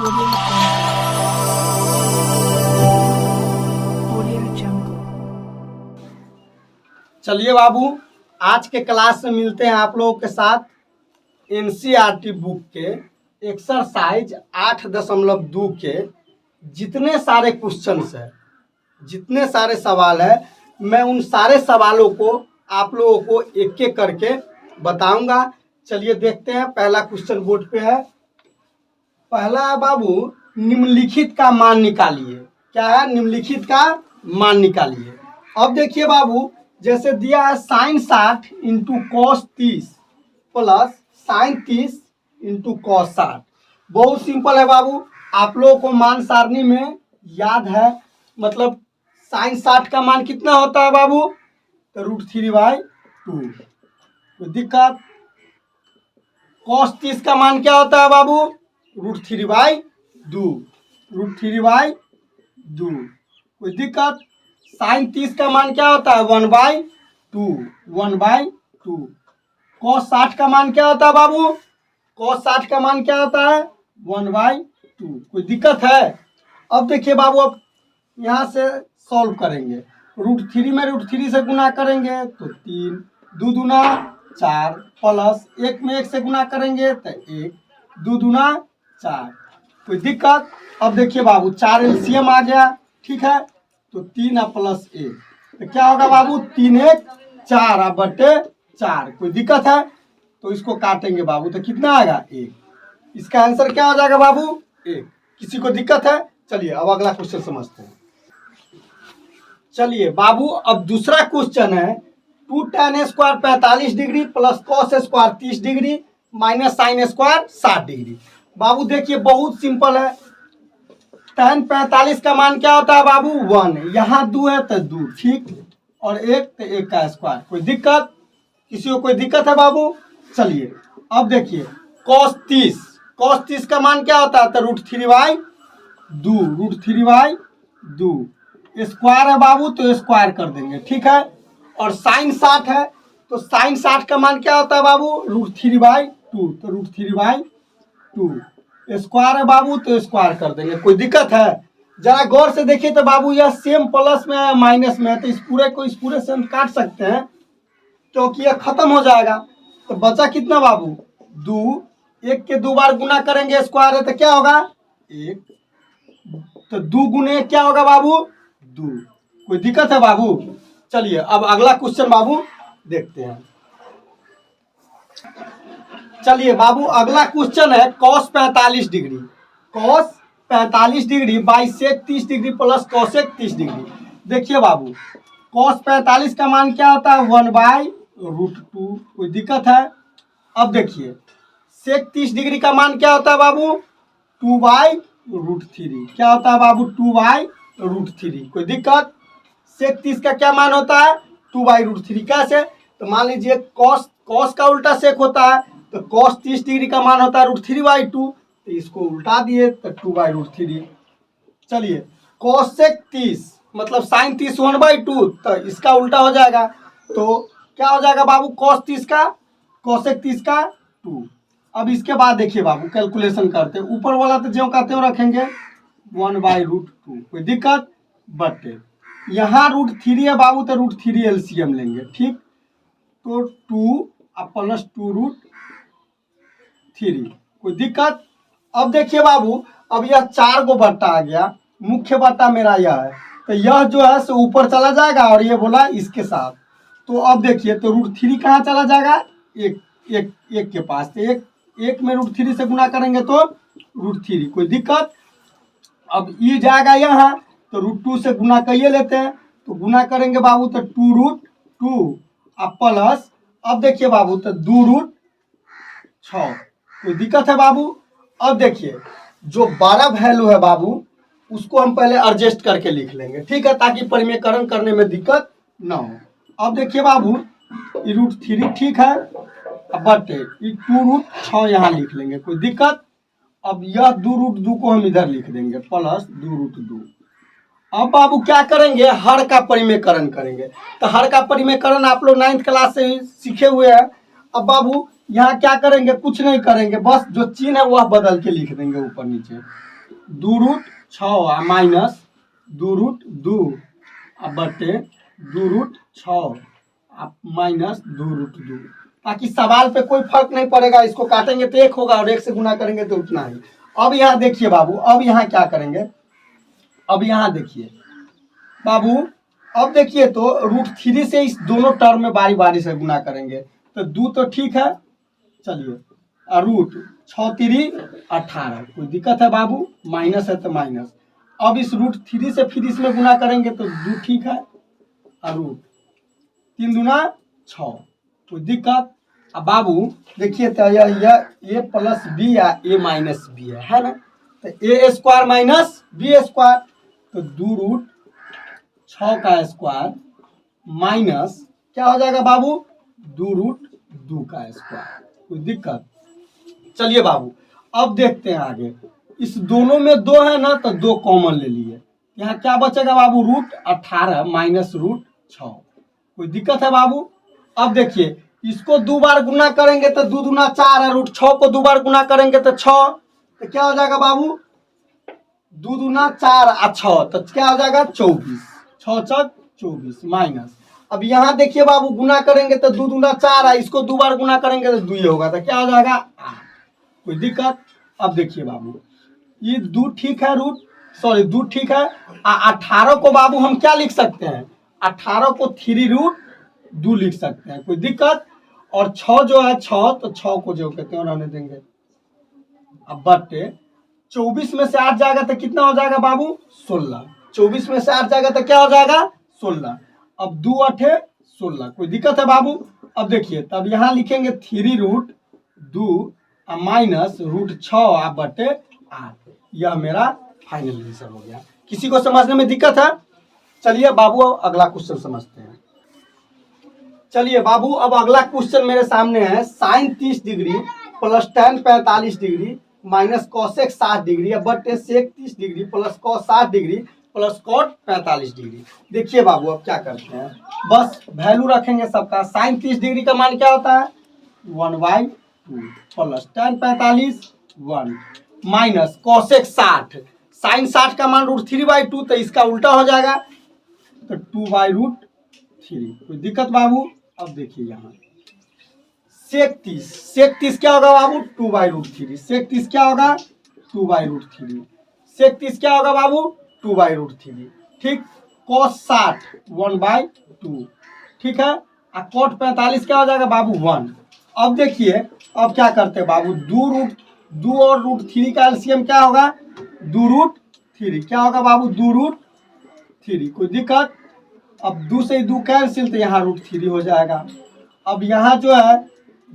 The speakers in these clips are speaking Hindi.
Audio Jungle. चलिए बाबू, आज के क्लास में मिलते हैं आप लोगों के साथ एनसीईआरटी बुक के एक्सरसाइज 8.2 के जितने सारे क्वेश्चंस हैं, जितने सारे सवाल है, मैं उन सारे सवालों को आप लोगों को एक एक करके बताऊंगा। चलिए देखते हैं। पहला क्वेश्चन बोर्ड पे है। पहला है बाबू, निम्नलिखित का मान निकालिए। क्या है? निम्नलिखित का मान निकालिए। अब देखिए बाबू, जैसे दिया है sine 60 into cos 30 plus sine 30 into cos 60। बहुत सिंपल है बाबू, आप लोगों को मान सारणी में याद है। मतलब साइन 60 का मान कितना होता है बाबू? तो √3/2। कोई दिक्कत? कॉस 30 का मान क्या होता है बाबू? √3/2। √3/2। कोई दिक्कत? साइन 30 का मान क्या होता है? 1/2। 1/2। कॉस 60 का मान क्या होता है बाबू? कॉस 60 का मान क्या होता है? 1/2। कोई दिक्कत है? अब देखिए बाबू, अब यहाँ से सॉल्व करेंगे। √3 में √3 से गुना करेंगे तो 3, 2 दूना 4 प्लस 1 में 1 से गुना करेंगे तो 1, 2 दूना 4। कोई दिक्कत? अब देखिए बाबू, 4 एलसीएम आ गया, ठीक है? तो 3 प्लस 1 तो क्या होगा बाबू? 3 1 4 बटे 4। कोई दिक्कत है? तो इसको काटेंगे बाबू तो कितना आएगा? 1। इसका आंसर क्या हो जाएगा बाबू? 1। किसी को दिक्कत है? चलिए अब अगला क्वेश्चन समझते हैं। चलिए बाबू, अब दूसरा क्वेश्चन है 2 tan square 45 degree plus cos square 30 degree minus sine square 60 degree. बाबू देखिए, बहुत सिंपल है। tan 45 का मान क्या होता है बाबू? 1। यहाँ 2 है तो 2, ठीक, और 1 तो 1 का स्क्वायर। कोई दिक्कत? किसी को कोई दिक्कत है बाबू? चलिए अब देखिए, cos 30 का मान क्या होता है? तो √3/2। √3/2 स्क्वायर है बाबू तो स्क्वायर कर देंगे, ठीक है? और साइन 60 है तो साइन 60 का मान क्या होता है बाबू? √3/2। तो √3/2 स्क्वायर है बाबू तो स्क्वायर कर देंगे। कोई दिक्कत है? जरा गौर से देखिए तो बाबू, यह सेम प्लस में है माइनस में है, तो इस पूरे को इस पूरे से हम काट सकते हैं क्योंकि यह खत्म हो जाएगा। तो बचा कितना बाबू? 2। 1 के 2 बार गुना करेंगे, स्क्वायर है तो क्या होगा? 1। तो 2 गुने क्या होगा बाबू? 2। कोई दिक्कत है बाबू? चलिए अब अगला क्वेश्चन बाबू देखते हैं। चलिए बाबू, अगला क्वेश्चन है cos 45 degree. cos 45 degree by sec 30 degree plus cosec 30 degree. देखिए बाबू, cos 45 का मान क्या होता है? 1/√2। कोई दिक्कत है? अब देखिए, सेक 30 डिग्री का मान क्या होता है बाबू? 2/√3। क्या होता है बाबू? 2/√3। कोई दिक्कत? सेक 30 का क्या मान होता है? 2/√3। कैसे? तो मान लीजिए कॉस का उल्टा सेक होता है, तो cos 30 डिग्री का मान होता है √3/2, तो इसको उल्टा दिए तो 2/√3। चलिए, कॉसेक 30 मतलब साइन 30 1/2, तो इसका उल्टा हो जाएगा। तो क्या हो जाएगा बाबू? cos 30 का कॉसेक 30 का 2। अब इसके बाद देखिए बाबू, कैलकुलेशन करते हैं। ऊपर वाला तो ज्यों का त्यों रखेंगे 1/√2। कोई दिक्कत? बटे यहाँ √3 है बाबू तो √3 एलसीएम लेंगे, ठीक? तो 2 प्लस 2√3। कोई दिक्कत? अब देखिए बाबू, अब यह 4 को बट्टा आ गया, मुख्य बट्टा मेरा यह है, तो यह जो है सो ऊपर चला जाएगा और ये बोला इसके साथ। तो अब देखिए, तो √3 कहाँ चला जाएगा? एक के पास। तो एक में √3 से गुना करेंगे तो √3। कोई दिक्कत? अब ये जाएगा यहाँ, तो √2 से गुना करिए लेते हैं, तो गुना करेंगे बाबू तो 2√2 प्लस, अब देखिए बाबू, तो 2√6। कोई दिक्कत है बाबू? अब देखिए, जो बड़ा वैल्यू है बाबू उसको हम पहले एडजस्ट करके लिख लेंगे, ठीक है, ताकि परिमेयकरण करने में दिक्कत ना हो। अब देखिए बाबू, ये √3 ठीक है, बटे 2√6 यहाँ लिख लेंगे। कोई दिक्कत? अब यह 2√2 को हम इधर लिख देंगे प्लस 2√2। अब बाबू क्या करेंगे? हर का परिमेयकरण करेंगे। तो हर का परिमेयकरण आप लोग 9th क्लास से ही सीखे हुए हैं। अब बाबू यहाँ क्या करेंगे? कुछ नहीं करेंगे, बस जो चिन्ह है वह बदल के लिख देंगे ऊपर नीचे। दू रूट 6 माइनस दू रूट 2 बटे दू रूट 6 माइनस दू रूट 2, ताकि सवाल पे कोई फर्क नहीं पड़ेगा। इसको काटेंगे तो 1 होगा और 1 से गुना करेंगे तो उतना ही। अब यहाँ देखिए बाबू, अब यहाँ क्या करेंगे, अब यहाँ देखिए बाबू, अब देखिए तो √3 से इस दोनों टर्म में बारी बारी से गुना करेंगे तो 2 तो ठीक है, चलिए रूट 6 3 18, कोई दिक्कत है बाबू, माइनस है तो माइनस। अब इस √3 से फिर इसमें गुना करेंगे तो 2 ठीक है, रूट 3 दूना 6, कोई दिक्कत। अब बाबू देखिए तो यह a प्लस बी या a माइनस बी है ना, तो a square minus b square, तो 2 रूट 6 का स्क्वायर माइनस क्या हो जाएगा बाबू, 2 रूट 2 का स्क्वायर, कोई दिक्कत। चलिए बाबू अब देखते हैं आगे, इस दोनों में 2 है ना तो 2 कॉमन ले लिए, यहाँ क्या बचेगा बाबू, √18 माइनस √6, कोई दिक्कत है बाबू। अब देखिए इसको 2 बार गुना करेंगे तो 2 दूना 4 है, √6 को 2 बार गुना करेंगे तो 6, तो क्या हो जाएगा बाबू, 2 दूना 4 और 6, तो क्या हो जाएगा 24, 6 6 24 माइनस। अब यहाँ देखिए बाबू गुना करेंगे तो 2 दूना 4 है, इसको 2 बार गुना करेंगे तो 2 ही होगा, तो क्या हो जाएगा 8, कोई दिक्कत। अब देखिए बाबू ये 2 ठीक है, 2 ठीक है, 18 को बाबू हम क्या लिख सकते हैं, 18 को 3√2 लिख सकते हैं, कोई दिक्कत। और 6 जो है 6, तो 6 को जो कहते हैं रहने देंगे। अब बटे 24 में से 8 जाएगा तो कितना हो जाएगा बाबू, 16, 24 में से 8 जाएगा तो क्या हो जाएगा 16, अब 2 8 16, कोई दिक्कत है बाबू। अब देखिए तब यहाँ लिखेंगे 3√2 माइनस √6 बटे 8, यह मेरा फाइनल आंसर हो गया। किसी को समझने में दिक्कत है? चलिए बाबू अगला क्वेश्चन समझते हैं। चलिए बाबू अब अगला क्वेश्चन मेरे सामने है, sine 30 degree plus tan 45 degree minus cosec 60 degree बटे sec 30 degree plus cos 60 degree plus cot 45 degree. देखिए बाबू अब क्या करते हैं, बस वैल्यू रखेंगे सबका। साइन 30 डिग्री का मान क्या होता है, 1/2 plus tan 45 1 minus cosec 60, sine 60 का मान √3/2, तो इसका उल्टा हो जाएगा तो 2/√3, कोई दिक्कत बाबू। अब देखिए यहाँ सेक 30 क्या होगा बाबू, 2/√3, सेक 30 क्या होगा 2/√3, सेक 30 क्या होगा बाबू 2/√3, ठीक। कॉस 60 1/2, ठीक है। और कॉट 45 क्या हो जाएगा बाबू 1। अब देखिए अब क्या करते हैं बाबू, 2 और √3 का एलसीएम क्या होगा 2√3, क्या होगा बाबू 2√3, कोई दिक्कत। अब 2 से 2 कैंसिल तो यहाँ √3 हो जाएगा। अब यहाँ जो है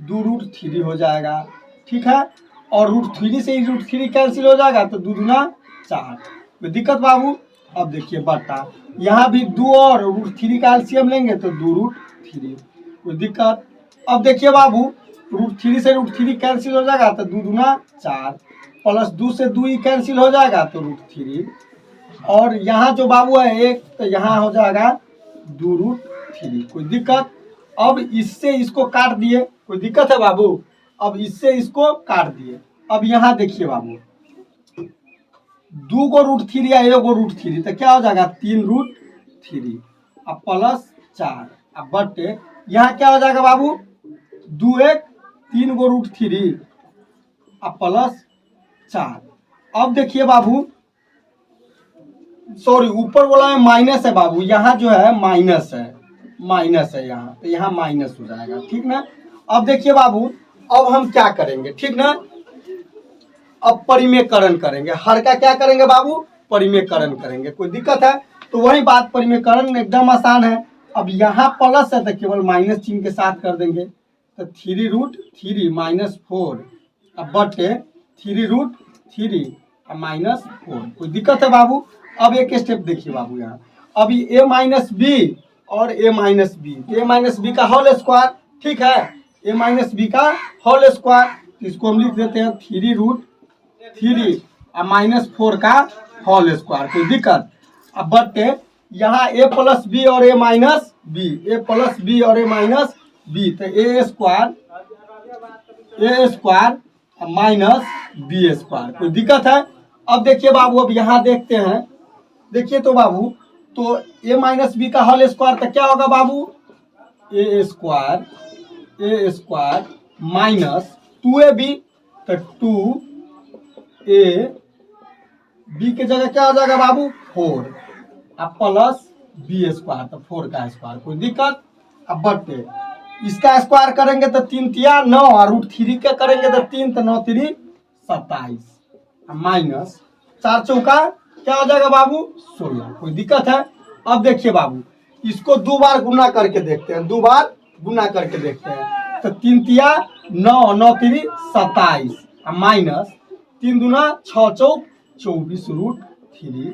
2√3 हो जाएगा, ठीक है। और √3 से √3 कैंसिल हो जाएगा तो 2 दूना 4, कोई दिक्कत बाबू। अब देखिए बटा यहाँ भी 2 और √3 का एलसीएम लेंगे तो 2√3, कोई दिक्कत। अब देखिए बाबू √3 से √3 कैंसिल हो जाएगा तो 2 दूना 4 प्लस 2 से 2 ही कैंसिल हो जाएगा तो √3, और यहाँ जो बाबू है 1 तो यहाँ हो जाएगा 2√3, कोई दिक्कत। अब इससे इसको काट दिए, कोई दिक्कत है बाबू। अब इससे इसको काट दिए। अब यहाँ देखिए बाबू 2 को √3 या 1 को √3 तो क्या हो जाएगा 3√3 अब प्लस 4 अब बटे यहाँ क्या हो जाएगा बाबू 2 1 3 को √3 अब प्लस 4। अब देखिए बाबू सॉरी ऊपर बोला है माइनस है बाबू, यहाँ जो है माइनस है यहाँ, तो यहाँ माइनस हो जाएगा, ठीक ना। अब देखिए बाबू अब हम क्या करेंगे, ठीक ना। अब परिमेयकरण करेंगे, हर का क्या करेंगे बाबू परिमेयकरण करेंगे, कोई दिक्कत है तो वही बात, परिमेयकरण एकदम आसान है। अब यहाँ प्लस है तो केवल माइनस चिन्ह के साथ कर देंगे, तो 3√3 माइनस 4 अब बटे 3√3 माइनस 4, कोई दिक्कत है बाबू। अब एक स्टेप देखिए बाबू यहाँ, अभी a माइनस बी और a माइनस बी का होल स्क्वायर, ठीक है, a माइनस बी का होल स्क्वायर, तो इसको हम लिख देते हैं 3√3 माइनस 4 का होल स्क्वायर, कोई दिक्कत। अब बटे यहाँ a प्लस बी और a माइनस बी और a माइनस बी, तो a square minus b square, कोई दिक्कत है। अब देखिए बाबू, अब यहाँ देखते हैं, देखिए तो बाबू, तो ए माइनस बी का होल स्क्वायर तो क्या होगा बाबू, ए स्क्वायर माइनस 2ab, तो 2a बी की जगह क्या हो जाएगा बाबू 4, अब प्लस बी स्क्वायर, तो 4 का स्क्वायर, कोई दिक्कत। अब बटे इसका स्क्वायर करेंगे तो 3 तिया 9, और √3 का करेंगे तो 3, तो 9 3 27, माइनस 4 चौका क्या हो जाएगा बाबू 16, कोई दिक्कत है। अब देखिए बाबू, इसको 2 बार गुना करके देखते हैं, 2 बार गुना करके देखते हैं, तो 3 तिया 9, 9 3 27, माइनस 3 दूना 6 चौक 24 √3,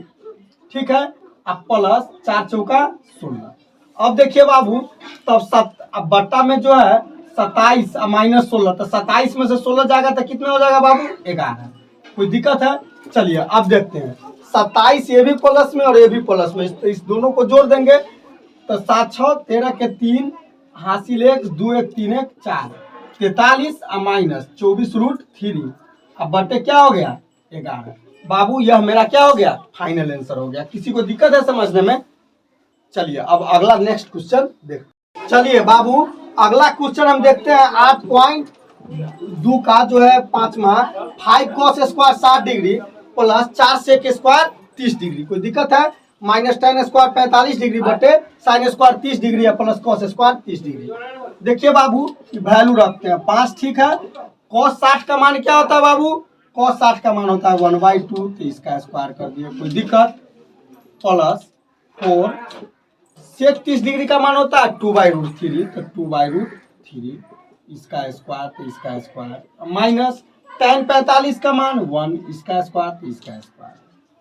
ठीक है। अब प्लस 4 चौका 16। अब देखिए बाबू, तब अब बट्टा में जो है 27 माइनस 16, तो 27 में से 16 जाएगा तो कितना हो जाएगा बाबू 11, कोई दिक्कत है। चलिए अब देखते हैं, 27 ये भी प्लस में और ये भी प्लस में, इस दोनों को जोड़ देंगे तो 7 6 13 के 3 हासिल 1 2 1 3 1 4 43 माइनस 24 √3, अब बटे क्या हो गया 11। बाबू यह मेरा क्या हो गया फाइनल आंसर हो गया। किसी को दिक्कत है समझने में? चलिए अब अगला नेक्स्ट क्वेश्चन देख। चलिए बाबू, अगला क्वेश्चन हम देखते हैं 8.2 का जो है 5वां, 5 cos square 60 degree plus 4 sec square 30 degree, कोई दिक्कत है। माइनस tan स्क्वायर 45 डिग्री बटे sin स्क्वायर 30 डिग्री है प्लस cos स्क्वायर 30 डिग्री। देखिए बाबू, वैल्यू रखते हैं 5, ठीक है। cos 60 का मान क्या होता है बाबू, cos 60 का मान होता है 1/2, तो इसका स्क्वायर कर दिए, कोई दिक्कत। प्लस 4 sec 30 डिग्री का मान होता है 2/√3, तो 2/√3 इसका स्क्वायर, तो इसका स्क्वायर, माइनस tan 45 का मान 1, इसका स्क्वायर, तो इसका स्क्वायर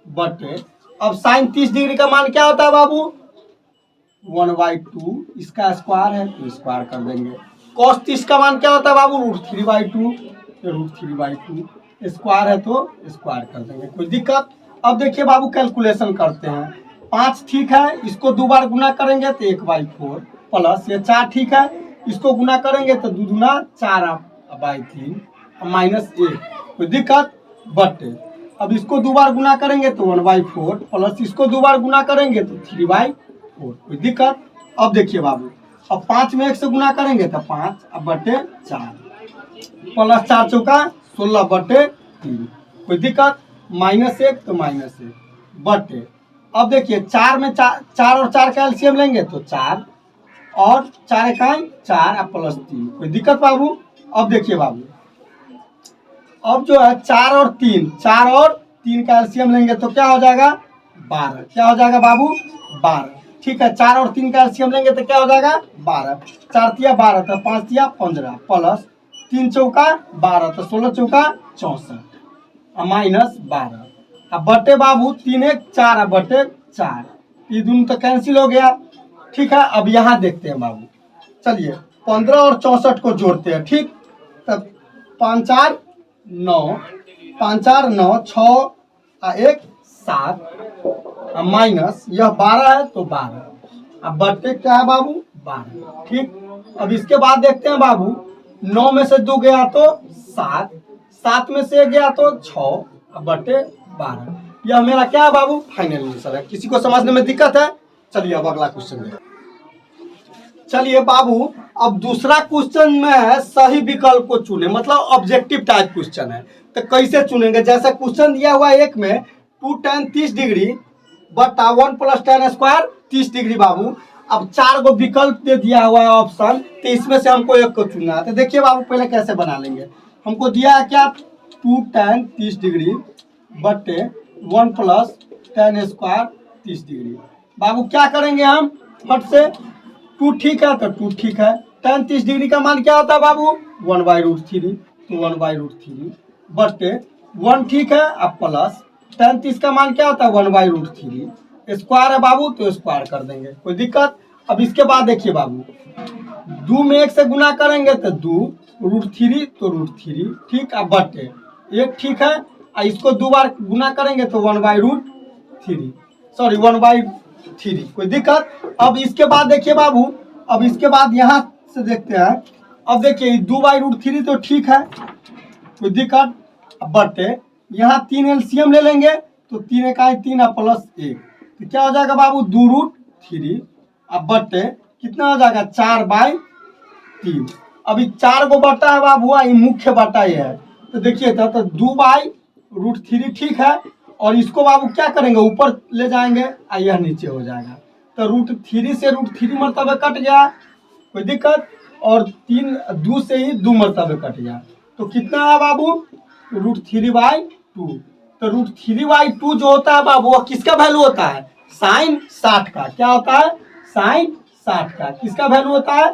बटे, अब sin 30 डिग्री का मान क्या होता है बाबू 1/2, इसका स्क्वायर है तो स्क्वायर कर देंगे। cos 30 का मान क्या होता है बाबू √3/2, √3/2 स्क्वायर है तो स्क्वायर कर देंगे, कोई दिक्कत। अब देखिए बाबू, कैलकुलेशन करते हैं। 5 ठीक है, इसको 2 बार गुना करेंगे तो 1/4 प्लस ये 4 ठीक है, इसको गुना करेंगे तो 2 दूना 4/3 माइनस 1, कोई दिक्कत। बटे अब इसको 2 बार गुना करेंगे तो 1/4 प्लस इसको 2 बार गुना करेंगे तो 3/4, कोई दिक्कत। अब देखिए बाबू, अब 5 में 1 से गुना करेंगे तो 5, अब बटे 4 प्लस 4 चौका 16 बटे 3, कोई दिक्कत। माइनस 1 तो माइनस 1 बटे, अब देखिए 4 में 4 और 4 का एलसीएम लेंगे तो 4 और 4 इकाई 4 प्लस 3, कोई दिक्कत बाबू। अब देखिए बाबू, अब जो है 4 और 3 का एलसीएम लेंगे तो क्या हो जाएगा 12, क्या हो जाएगा बाबू 12, ठीक है। 4 और 3 का एलसीएम लेंगे तो क्या हो जाएगा 12, 4 तिया 12, तो 5 तिया 15 प्लस 3 चौका 12, तो 16 चौका 64 माइनस 12, अब बटे बाबू 3 1 4 बटे 4, ये दोनों तो कैंसिल हो गया, ठीक है। अब यहाँ देखते हैं बाबू, चलिए 15 और 64 को जोड़ते हैं, ठीक। तब 5 4 9, 5 4 9 6 1 7 माइनस यह 12 है तो 12, अब बटे क्या है बाबू 12, ठीक। अब इसके बाद देखते हैं बाबू, 9 में से 2 गया तो 7, 7 में से 1 गया तो 6, अब बटे 12, यह मेरा क्या है बाबू फाइनल आंसर है। किसी को समझने में दिक्कत है? चलिए अब अगला क्वेश्चन है। चलिए बाबू, अब दूसरा क्वेश्चन में है सही विकल्प को चुने, मतलब ऑब्जेक्टिव टाइप क्वेश्चन है। तो कैसे चुनेंगे, जैसे क्वेश्चन दिया हुआ है एक में 2 tan 30 डिग्री बटा 1 + tan स्क्वायर 30 डिग्री बाबू। अब 4 को विकल्प दे दिया हुआ है ऑप्शन, तो इसमें से हमको एक को चुनना है। तो देखिए बाबू, पहले कैसे बना लेंगे। हमको दिया है क्या 2 tan 30 डिग्री बटे 1 + tan स्क्वायर 30 डिग्री। बाबू क्या करेंगे हम फट से, 2 ठीक है तो 2 ठीक है। tan 30 डिग्री का मान क्या होता है बाबू 1/√3, तो 1/√3 बटे 1 ठीक है, अब प्लस tan 30 का मान क्या होता है 1/√3, स्क्वायर है बाबू तो स्क्वायर कर देंगे, कोई दिक्कत। अब इसके बाद देखिए बाबू, 2 में 1 से गुना करेंगे तो 2 √3 तो √3, ठीक। अब बटे 1 ठीक है, इसको 2 बार गुना करेंगे तो 1/√3, सॉरी 1/3, कोई दिक्कत। अब इसके बाद देखिए बाबू, अब इसके बाद यहाँ से देखते हैं। अब देखिए 2/√3 तो ठीक है, कोई दिक्कत। अब बटे यहाँ 3 एलसीएम ले लेंगे तो 3 इकाई 3 और प्लस 1, तो क्या हो जाएगा बाबू 2√3। अब बटे कितना हो जाएगा 4/3। अभी 4 को बटा है बाबू, ये मुख्य बटा ये है, तो देखिए तो 2/√3 ठीक है। और इसको बाबू क्या करेंगे ऊपर ले जाएंगे और यह नीचे हो जाएगा, तो √3 से √3 मरतबे कट गया, कोई दिक्कत। और 3 2 से ही 2 मरतबे कट गया, तो कितना है बाबू √3/2। तो √3/2 जो होता है बाबू वो किसका वैल्यू होता है sin 60 का। क्या होता है sin 60 का। किसका वैल्यू होता है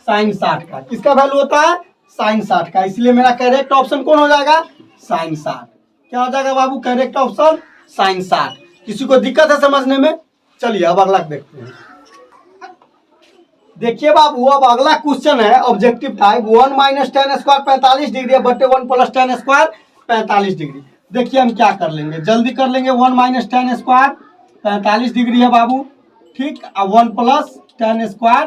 sin 60 का। किसका वैल्यू होता है sin 60 का। इसलिए मेरा करेक्ट ऑप्शन कौन हो जाएगा sin 60। क्या हो जाएगा बाबू करेक्ट ऑप्शन sin 60। किसी को दिक्कत है समझने में? चलिए अब अगला देखते हैं। देखिए बाबू अब अगला क्वेश्चन है objective type 1 - tan square 45 degree बटे 1 + tan स्क्वायर 45 डिग्री। देखिए हम क्या कर लेंगे, जल्दी कर लेंगे। 1 - tan स्क्वायर 45 डिग्री है बाबू, ठीक। अब 1 + tan स्क्वायर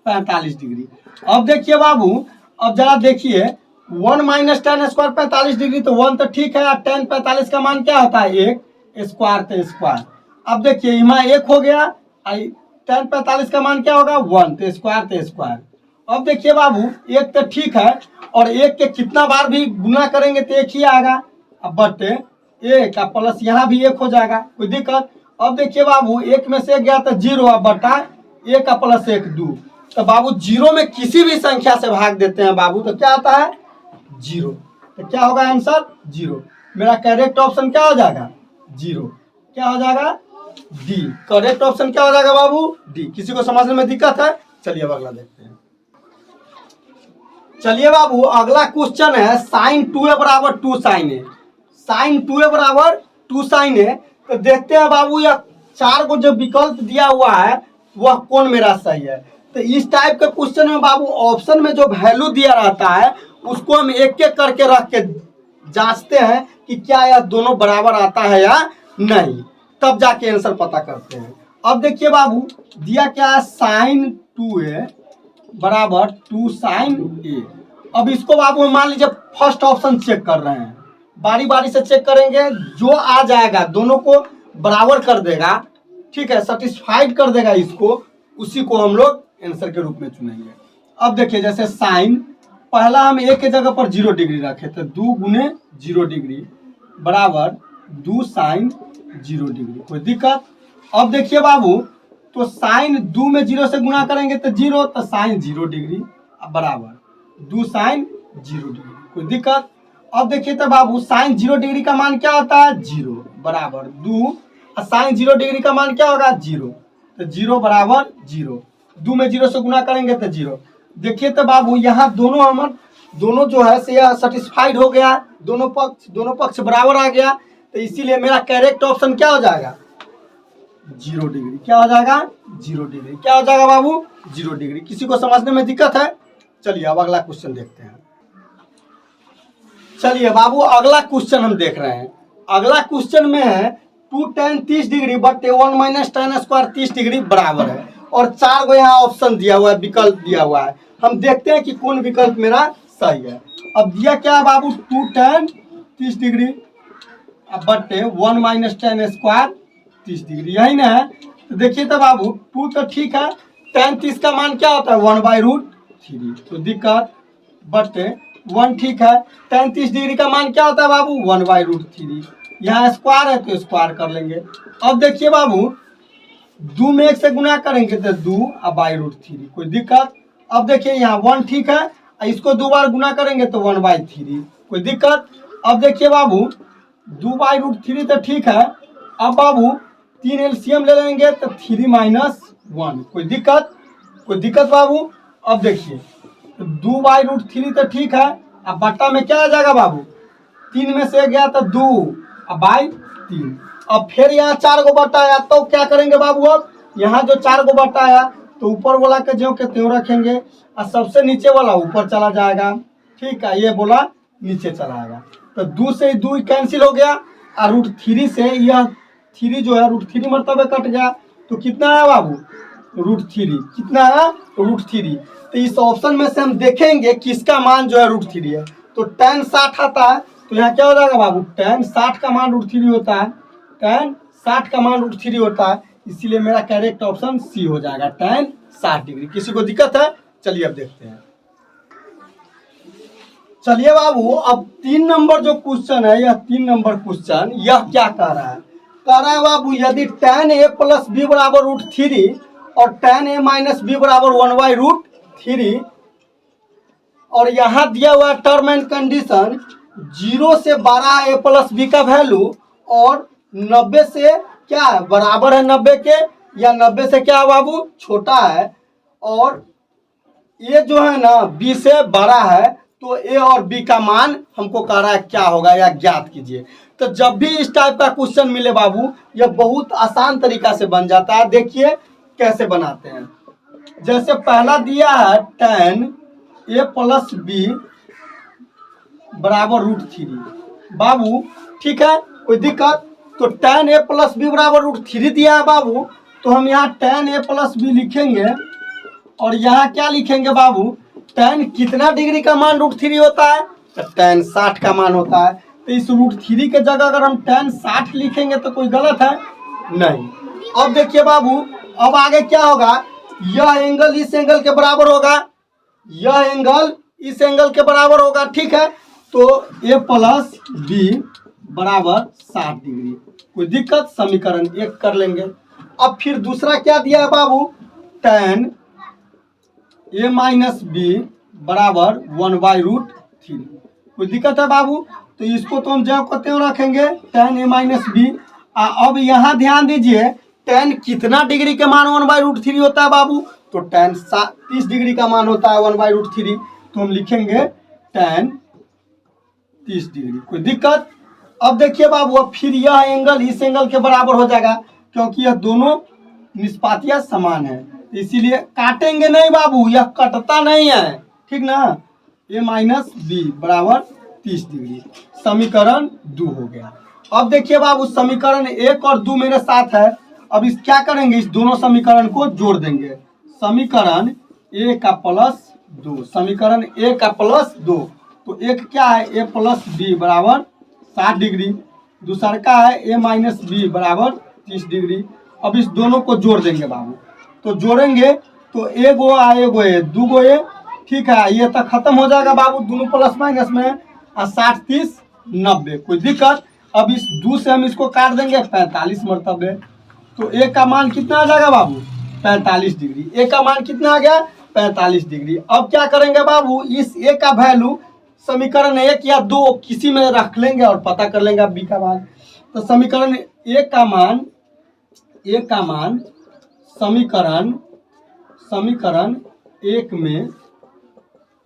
45 डिग्री। अब देखिए बाबू, अब जरा देखिए 1 - tan स्क्वायर 45 डिग्री, तो 1 तो ठीक है, और tan 45 का मान क्या होता है 1, स्क्वायर तो स्क्वायर। अब देखिए यहाँ 1 हो गया, tan 45 का मान क्या होगा 1, तो स्क्वायर तो स्क्वायर। अब देखिए बाबू 1 तो ठीक है, और 1 के कितना बार भी गुना करेंगे तो 1 ही आएगा। अब बटे 1 का प्लस यहाँ भी 1 हो जाएगा, कोई दिक्कत। अब देखिए बाबू 1 में से 1 गया तो 0, अब बटा 1 का प्लस 1 2। तो बाबू 0 में किसी भी संख्या से भाग देते हैं बाबू तो क्या आता है 0। तो क्या होगा आंसर 0। मेरा करेक्ट ऑप्शन क्या हो जाएगा 0। क्या हो जाएगा डी। करेक्ट ऑप्शन क्या हो जाएगा बाबू डी। किसी को समझने में दिक्कत है? चलिए अब अगला देखते हैं। चलिए बाबू अगला क्वेश्चन है sin 2a = 2 sin a। sin 2a = 2 sin a। तो देखते हैं बाबू यह 4 को जो विकल्प दिया हुआ है वह कौन मेरा सही है। तो इस टाइप के क्वेश्चन में बाबू ऑप्शन में जो वैल्यू दिया रहता है उसको हम एक एक करके रख के जांचते हैं कि क्या यह दोनों बराबर आता है या नहीं, तब जाके आंसर पता करते हैं। अब देखिए बाबू दिया क्या है sin 2a = 2 sin a। अब इसको बाबू मान लीजिए फर्स्ट ऑप्शन चेक कर रहे हैं, बारी बारी से चेक करेंगे, जो आ जाएगा दोनों को बराबर कर देगा, ठीक है, सेटिस्फाइड कर देगा इसको, उसी को हम लोग आंसर के रूप में चुनेंगे। अब देखिए जैसे साइन पहला हम एक के जगह पर 0 डिग्री रखे, तो 2 × 0 डिग्री बराबर 2 sin 0 डिग्री, कोई दिक्कत। अब देखिए बाबू तो साइन 2 में 0 से गुना करेंगे तो 0, तो साइन 0 डिग्री बराबर 2 sin 0 डिग्री, कोई दिक्कत। अब देखिए तो बाबू साइन 0 डिग्री का मान क्या होता है 0 बराबर 2, और साइन 0 डिग्री का मान क्या होगा 0, तो 0 बराबर 0। 2 में 0 से गुना करेंगे तो 0। देखिए तो बाबू यहाँ दोनों जो है से यह सेटिस्फाइड हो गया, दोनों पक्ष बराबर आ गया, तो इसीलिए मेरा करेक्ट ऑप्शन क्या हो जाएगा 0 डिग्री। क्या हो जाएगा 0 डिग्री। क्या हो जाएगा बाबू 0 डिग्री। किसी को समझने में दिक्कत है? चलिए अब अगला क्वेश्चन देखते हैं। चलिए बाबू अगला क्वेश्चन हम देख रहे हैं। अगला क्वेश्चन में है 2 tan 30 डिग्री बटे 1 - tan स्क्वायर 30 डिग्री बराबर है, और 4 को यहाँ ऑप्शन दिया हुआ है, विकल्प दिया हुआ है। हम देखते हैं कि कौन विकल्प मेरा सही है। अब दिया क्या है बाबू 2 tan 30 डिग्री बटे 1 - tan स्क्वायर 30 डिग्री, यही ना है। तो देखिए तो बाबू 2 तो ठीक है, tan 30 का मान क्या होता है 1/√3, तो दिक्कत, बटे 1 ठीक है, tan 30 डिग्री का मान क्या होता है बाबू 1/√3, यहाँ स्क्वायर है तो स्क्वायर कर लेंगे। अब देखिए बाबू 2 में 1 से गुना करेंगे तो 2/√3, कोई दिक्कत। अब देखिए यहाँ 1 ठीक है, इसको 2 बार गुना करेंगे तो 1/3, कोई दिक्कत। अब देखिए बाबू 2/√3 तो ठीक है, अब बाबू 3 एलसीएम ले लेंगे तो 3 - 1, कोई दिक्कत बाबू। अब देखिए 2/√3 तो ठीक है, अब बट्टा में क्या आ जाएगा बाबू 3 में से गया तो 2/3। अब फिर यहाँ 4 को बट्टा आया तो क्या करेंगे बाबू, अब यहाँ जो 4 को बट्टा आया तो ऊपर वाला के ज्यों के त्यों रखेंगे, और सबसे नीचे वाला ऊपर चला जाएगा, ठीक है, ये बोला नीचे चला आएगा, तो 2 से 2 कैंसिल हो गया, और √3 से यह 3 जो है √3 मरतबे कट गया, तो कितना है बाबू √3, कितना है √3। तो इस ऑप्शन में से हम देखेंगे किसका मान जो है √3 है, तो tan 60 आता है, तो यहाँ क्या हो जाएगा बाबू, tan 60 का मान √3 होता है, tan 60 का मान √3 होता है, इसीलिए मेरा करेक्ट ऑप्शन सी हो जाएगा, tan 60 डिग्री। किसी को दिक्कत है? चलिए अब देखते हैं। चलिए बाबू, अब 3 नंबर जो क्वेश्चन है, यह 3 नंबर क्वेश्चन यह क्या कह रहा है? कह रहा है बाबू, यदि tan a + b बराबर √3 और tan a - b बराबर 1/√3 और यहाँ दिया हुआ टर्म एंड कंडीशन 0 से 12 a + b का वैल्यू और 90 से क्या है, बराबर है 90 के, या 90 से क्या है बाबू, छोटा है, और ये जो है ना b से बड़ा है, तो a और b का मान हमको कह रहा है क्या होगा या ज्ञात कीजिए। तो जब भी इस टाइप का क्वेश्चन मिले बाबू, यह बहुत आसान तरीका से बन जाता है। देखिए कैसे बनाते हैं। जैसे पहला दिया है tan a + b बराबर √3 बाबू, ठीक है, कोई दिक्कत? तो tan a + b बराबर √3 दिया है बाबू, तो हम यहाँ tan a + b लिखेंगे और यहाँ क्या लिखेंगे बाबू, tan कितना डिग्री का मान √3 होता है? तो tan 60 का मान होता है। तो इस √3 के जगह अगर हम tan 60 लिखेंगे तो कोई गलत है? नहीं। अब देखिए बाबू, अब आगे क्या होगा, यह एंगल इस एंगल के बराबर होगा, यह एंगल इस एंगल के बराबर होगा, ठीक है। तो a + b बराबर 60 डिग्री। कोई दिक्कत? समीकरण 1 कर लेंगे। अब फिर दूसरा क्या दिया है बाबू, tan a - b बराबर 1/√3। कोई दिक्कत है बाबू? तो इसको तो हम जब को त्यों रखेंगे, tan a - b। अब यहाँ ध्यान दीजिए, tan कितना डिग्री के मान 1/√3 होता है बाबू? तो tan 30 डिग्री का मान होता है 1/√3, तो हम लिखेंगे tan 30 डिग्री। कोई दिक्कत? अब देखिए बाबू, अब फिर यह एंगल इस एंगल के बराबर हो जाएगा, क्योंकि यह दोनों निष्पातियां समान है, इसीलिए काटेंगे नहीं बाबू, यह कटता नहीं है, ठीक ना। a - b बराबर 30 डिग्री। समीकरण 2 हो गया। अब देखिए बाबू, समीकरण 1 और 2 मेरे साथ है। अब इस क्या करेंगे, इस दोनों समीकरण को जोड़ देंगे। समीकरण a का +2, समीकरण a का +2, तो एक क्या है, a + b बराबर 60 डिग्री, दूसरा का है a - b बराबर 30 डिग्री। अब इस दोनों को जोड़ देंगे बाबू, तो जोड़ेंगे तो एगो आ एगो ए, दूगो ए, ठीक है, ये तक खत्म हो जाएगा बाबू, दोनों प्लस माइनस में, 60 30 90। कोई दिक्कत? अब इस 2 से हम इसको काट देंगे 45 मरतबे, तो ए का मान कितना आ जाएगा बाबू, 45 डिग्री। ए का मान कितना आ गया, 45 डिग्री। अब क्या करेंगे बाबू, इस ए का वैल्यू समीकरण 1 या 2 किसी में रख लेंगे और पता कर लेंगे आप बी का मान। तो समीकरण 1 का मान, ए का मान समीकरण 1 में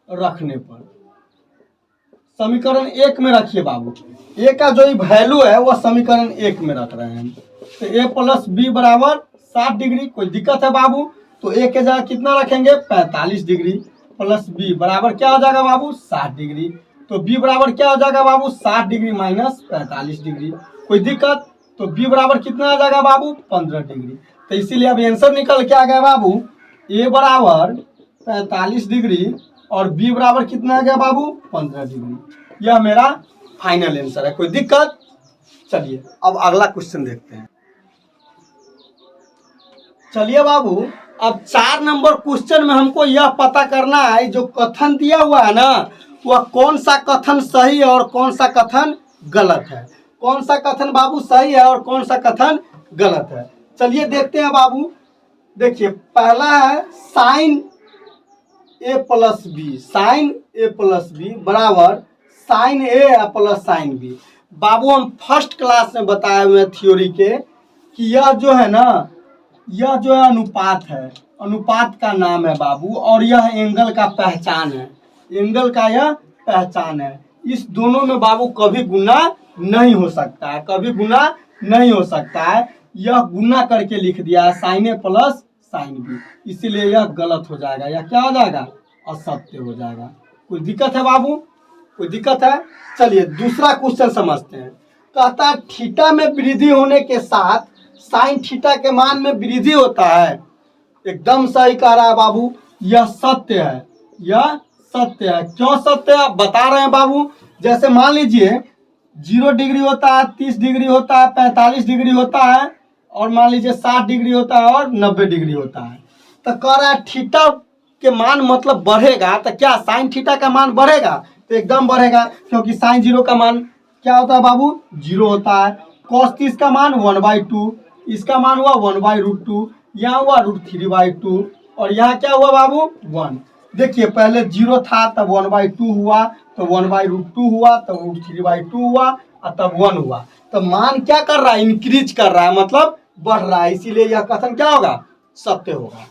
रखने पर, समीकरण 1 में रखिए बाबू, ए का जो वैल्यू है वह समीकरण 1 में रख रहे हैं। तो a + b बराबर 60 डिग्री। कोई दिक्कत है बाबू? तो a के जगह कितना रखेंगे, 45 डिग्री, प्लस b बराबर क्या हो जाएगा बाबू, 60 डिग्री। तो b बराबर क्या हो जाएगा बाबू, 60 डिग्री माइनस 45 डिग्री। कोई दिक्कत? तो b बराबर कितना आ जाएगा बाबू, 15 डिग्री। तो इसीलिए अब आंसर निकल के आ गया बाबू, a बराबर 45 डिग्री और b बराबर कितना आ गया बाबू, 15 डिग्री। यह मेरा फाइनल आंसर है। कोई दिक्कत? चलिए अब अगला क्वेश्चन देखते हैं। चलिए बाबू, अब 4 नंबर क्वेश्चन में हमको यह पता करना है, जो कथन दिया हुआ है ना, वह कौन सा कथन सही है और कौन सा कथन गलत है। कौन सा कथन बाबू सही है और कौन सा कथन गलत है। चलिए देखते हैं बाबू। देखिए पहला है sin a + b, sin a + b बराबर sin a + sin b। बाबू हम फर्स्ट क्लास में बताए हुए थ्योरी के कि यह जो है ना, यह जो है अनुपात है, अनुपात का नाम है बाबू, और यह एंगल का पहचान है, एंगल का यह पहचान है। इस दोनों में बाबू कभी गुना नहीं हो सकता है, कभी गुना नहीं हो सकता है। यह गुना करके लिख दिया है sin a + sin b, इसीलिए यह गलत हो जाएगा, यह क्या हो जाएगा, असत्य हो जाएगा। कोई दिक्कत है बाबू? कोई दिक्कत है? चलिए दूसरा क्वेश्चन समझते हैं। कहता है थीटा में वृद्धि होने के साथ साइन थीटा के मान में वृद्धि होता है। एकदम सही कह रहा है बाबू, यह सत्य है, यह सत्य है। क्यों सत्य है बता रहे हैं बाबू। जैसे मान लीजिए 0 डिग्री होता है, 30 डिग्री होता है, 45 डिग्री होता है, और मान लीजिए 60 डिग्री होता है और 90 डिग्री होता है। तो कह रहा है थीटा के मान मतलब बढ़ेगा, तो क्या साइन थीटा का मान बढ़ेगा? तो एकदम बढ़ेगा, क्योंकि साइन 0 का मान क्या होता है बाबू? 0 होता है। कॉस 30 का मान 1/2, इसका मान हुआ 1/√2, यहाँ हुआ √3/2, और यहाँ क्या हुआ बाबू? 1। देखिए पहले 0 था तब 1/2 हुआ, तो 1/√2 हुआ, तब √3/2 हुआ, और तब 1 हुआ। तो मान क्या कर रहा है? इंक्रीज कर रहा है, मतलब बढ़ रहा है, इसीलिए यह कथन क्या होगा? सत्य होगा।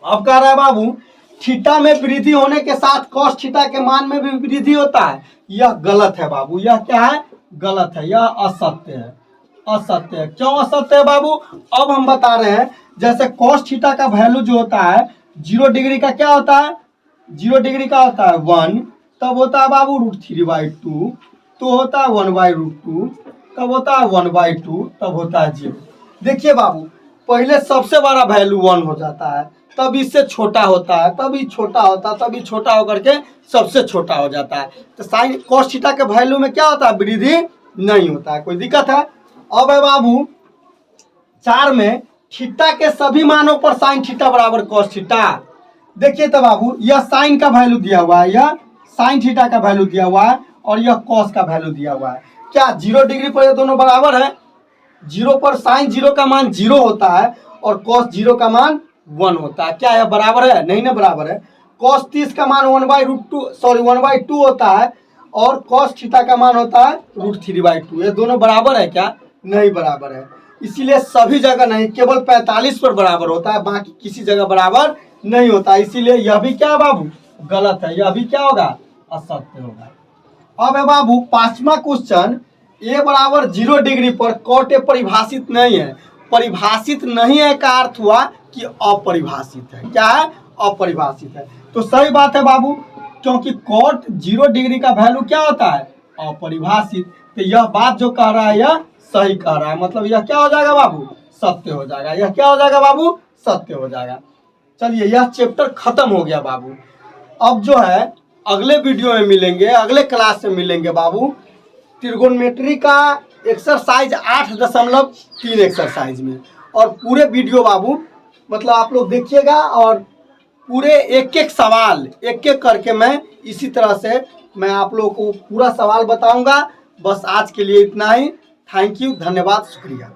अब कह रहा है बाबू थीटा में वृद्धि होने के साथ कॉस थीटा के मान में भी वृद्धि होता है। यह गलत है बाबू, यह क्या है? गलत है, यह असत्य है। असत्य है, क्यों असत्य है बाबू? अब हम बता रहे हैं। जैसे कॉस थीटा का वैल्यू जो होता है 0 डिग्री का क्या होता है? 0 डिग्री का होता है 1, तब होता है बाबू √3/2, तो होता है 1/√2, तब होता है 1/2, तब होता है 0। देखिए बाबू पहले सबसे बड़ा वैल्यू 1 हो जाता है, तब इससे छोटा होता है, तभी छोटा होता है, तभी छोटा होकर के सबसे छोटा हो जाता है। तो साइन कॉस थीटा के वैल्यू में क्या होता है? वृद्धि नहीं होता है। कोई दिक्कत है? अब है बाबू 4 में थीटा के सभी मानों पर साइन थीटा बराबर कॉस थीटा। देखिए तो बाबू यह साइन का वैल्यू दिया हुआ है, यह साइन थीटा का वैल्यू दिया हुआ है, और यह कॉस का वैल्यू दिया हुआ है। क्या 0 डिग्री पर ये दोनों बराबर है? 0 पर साइन 0 का मान 0 होता है और कॉस 0 का मान 1 होता है। क्या है? बराबर है? नहीं ना बराबर है। कॉस 30 का मान 1/2 होता है, और कॉस थीटा का मान होता है √3/2। ये दोनों बराबर है क्या? नहीं बराबर है। इसीलिए सभी जगह नहीं, केवल 45 पर बराबर होता है, बाकी किसी जगह बराबर नहीं होता। इसीलिए यह भी क्या बाबू? गलत है। यह भी क्या होगा? असत्य होगा। अब है बाबू 5वां क्वेश्चन, ए बराबर 0 डिग्री पर कॉट ए परिभाषित नहीं है। परिभाषित नहीं है का अर्थ हुआ कि अपरिभाषित है। क्या है? अपरिभाषित है। तो सही बात है बाबू, क्योंकि कॉट 0 डिग्री का वैल्यू क्या होता है? अपरिभाषित। तो यह बात जो कह रहा है यह सही कह रहा है, मतलब यह क्या हो जाएगा बाबू? सत्य हो जाएगा। यह क्या हो जाएगा बाबू? सत्य हो जाएगा। चलिए यह चैप्टर खत्म हो गया बाबू। अब जो है अगले वीडियो में मिलेंगे, अगले क्लास में मिलेंगे बाबू, त्रिगोनोमेट्री का एक्सरसाइज 8.3 एक्सरसाइज में। और पूरे वीडियो बाबू मतलब आप लोग देखिएगा, और पूरे एक एक सवाल एक एक करके मैं इसी तरह से मैं आप लोगों को पूरा सवाल बताऊंगा। बस आज के लिए इतना ही। थैंक यू, धन्यवाद, शुक्रिया।